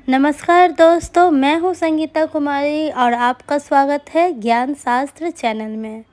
नमस्कार दोस्तों, मैं हूँ संगीता कुमारी और आपका स्वागत है ज्ञान शास्त्र चैनल में।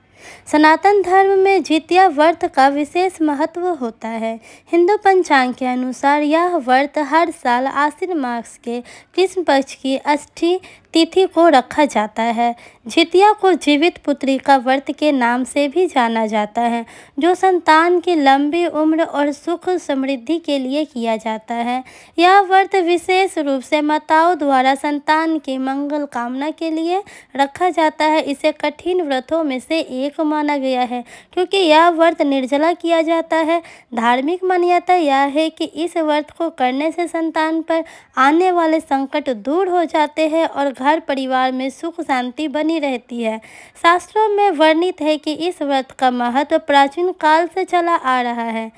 सनातन धर्म में जितिया व्रत का विशेष महत्व होता है। हिंदू पंचांग के अनुसार यह व्रत हर साल आश्विन मास के कृष्ण पक्ष की अष्टमी तिथि को रखा जाता है। जितिया को जीवित पुत्री का व्रत के नाम से भी जाना जाता है, जो संतान की लंबी उम्र और सुख समृद्धि के लिए किया जाता है। यह व्रत विशेष रूप से माताओं द्वारा संतान की मंगल कामना के लिए रखा जाता है। इसे कठिन व्रतों में से एक माना गया है, क्योंकि यह व्रत निर्जला किया जाता है। धार्मिक मान्यता यह है कि इस व्रत को करने से संतान पर आने वाले संकट दूर हो जाते हैं और घर परिवार में सुख शांति बनी रहती है। शास्त्रों में वर्णित है कि इस व्रत का महत्व प्राचीन काल से चला आ रहा है।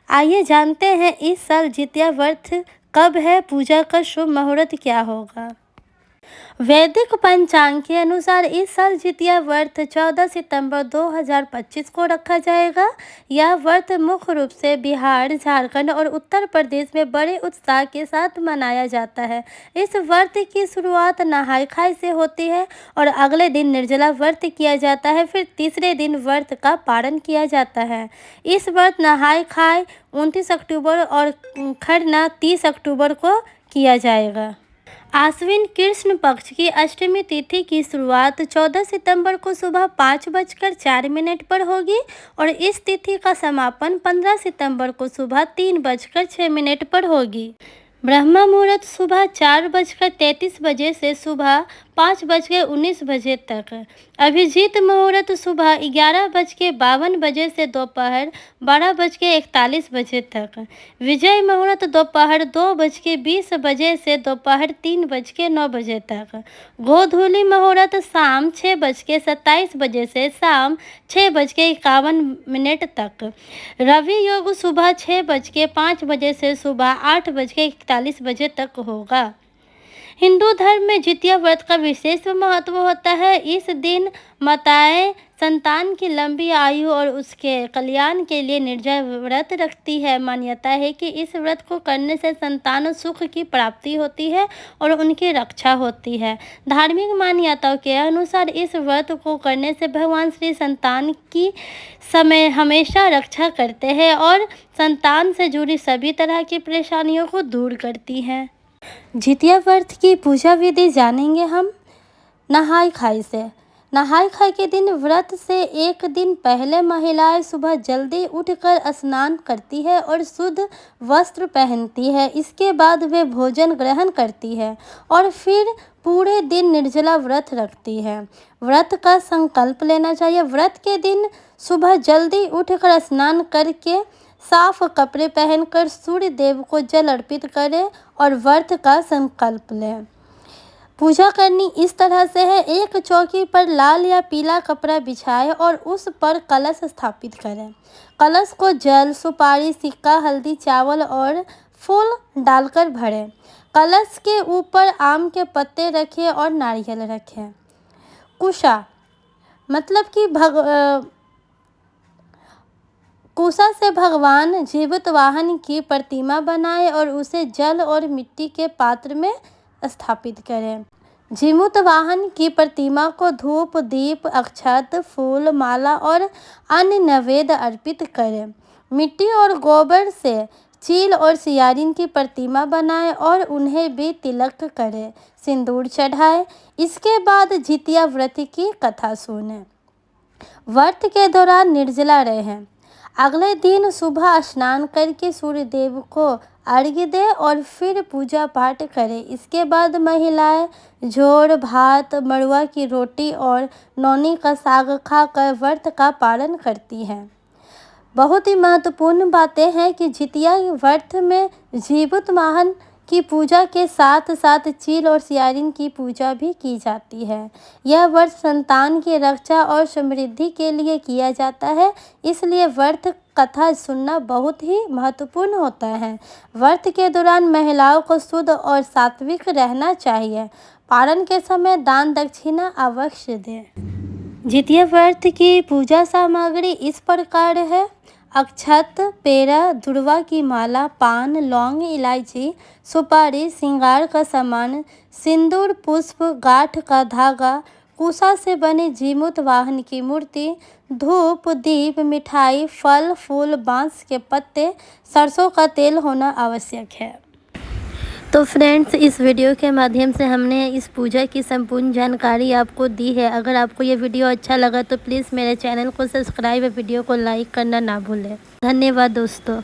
आइए जानते हैं इस साल जितिया व्रत कब है, पूजा का शुभ मुहूर्त क्या होगा। वैदिक पंचांग के अनुसार इस साल जितिया व्रत 14 सितंबर 2025 को रखा जाएगा। यह व्रत मुख्य रूप से बिहार, झारखंड और उत्तर प्रदेश में बड़े उत्साह के साथ मनाया जाता है। इस व्रत की शुरुआत नहाय खाय से होती है और अगले दिन निर्जला व्रत किया जाता है। फिर तीसरे दिन व्रत का पारण किया जाता है। इस व्रत नहाय खाय 29 अक्टूबर और खरना 30 अक्टूबर को किया जाएगा। आश्विन कृष्ण पक्ष की अष्टमी तिथि की शुरुआत 14 सितंबर को सुबह 5:04 पर होगी और इस तिथि का समापन 15 सितंबर को सुबह 3:06 पर होगी। ब्रह्म मुहूर्त सुबह 4:33 से सुबह 5:19 तक। अभिजीत मुहूर्त सुबह 11:52 से दोपहर 12:41 तक। विजय मुहूर्त दोपहर 2:20 से दोपहर 3:09 तक। गोधूली मुहूर्त शाम 6:27 से शाम 6:51 तक। रवि योग सुबह 6:05 से सुबह 8:41 तक होगा। हिंदू धर्म में जितिया व्रत का विशेष महत्व होता है। इस दिन माताएं संतान की लंबी आयु और उसके कल्याण के लिए निर्जल व्रत रखती है। मान्यता है कि इस व्रत को करने से संतान सुख की प्राप्ति होती है और उनकी रक्षा होती है। धार्मिक मान्यताओं के अनुसार इस व्रत को करने से भगवान श्री संतान की समय हमेशा रक्षा करते हैं और संतान से जुड़ी सभी तरह की परेशानियों को दूर करती हैं। जितिया व्रत की पूजा विधि जानेंगे हम। नहाय खाय से। नहाय खाय के दिन व्रत से एक दिन पहले महिलाएं सुबह जल्दी उठकर स्नान करती है और शुद्ध वस्त्र पहनती है। इसके बाद वे भोजन ग्रहण करती है और फिर पूरे दिन निर्जला व्रत रखती है। व्रत का संकल्प लेना चाहिए। व्रत के दिन सुबह जल्दी उठकर स्नान करके साफ कपड़े पहनकर सूर्य देव को जल अर्पित करें और व्रत का संकल्प लें। पूजा करनी इस तरह से है। एक चौकी पर लाल या पीला कपड़ा बिछाएं और उस पर कलश स्थापित करें। कलश को जल, सुपारी, सिक्का, हल्दी, चावल और फूल डालकर भरें। कलश के ऊपर आम के पत्ते रखें और नारियल रखें। कुशा मतलब कि कुशा से भगवान जीवित वाहन की प्रतिमा बनाएं और उसे जल और मिट्टी के पात्र में स्थापित करें। जीवित वाहन की प्रतिमा को धूप, दीप, अक्षत, फूल, माला और अन्य नैवेद्य अर्पित करें। मिट्टी और गोबर से चील और सियारिन की प्रतिमा बनाएं और उन्हें भी तिलक करें, सिंदूर चढ़ाएं। इसके बाद जितिया व्रत की कथा सुनें। व्रत के दौरान निर्जला रहें। अगले दिन सुबह स्नान करके सूर्य देव को अर्घ्य दें और फिर पूजा पाठ करें। इसके बाद महिलाएं जोड़ भात, मड़ुआ की रोटी और नौनी का साग खाकर व्रत का पालन करती हैं। बहुत ही महत्वपूर्ण बातें हैं कि जितिया व्रत में जीवित वाहन की पूजा के साथ साथ चील और सियारिन की पूजा भी की जाती है। यह व्रत संतान की रक्षा और समृद्धि के लिए किया जाता है, इसलिए व्रत कथा सुनना बहुत ही महत्वपूर्ण होता है। व्रत के दौरान महिलाओं को शुद्ध और सात्विक रहना चाहिए। पारण के समय दान दक्षिणा अवश्य दें। जितिया व्रत की पूजा सामग्री इस प्रकार है। अक्षत, पेड़ा, दुर्वा की माला, पान, लौंग, इलायची, सुपारी, श्रृंगार का सामान, सिंदूर, पुष्प, गांठ का धागा, कुशा से बने जीमूत वाहन की मूर्ति, धूप, दीप, मिठाई, फल, फूल, बांस के पत्ते, सरसों का तेल होना आवश्यक है। तो फ्रेंड्स, इस वीडियो के माध्यम से हमने इस पूजा की संपूर्ण जानकारी आपको दी है। अगर आपको ये वीडियो अच्छा लगा तो प्लीज़ मेरे चैनल को सब्सक्राइब और वीडियो को लाइक करना ना भूलें। धन्यवाद दोस्तों।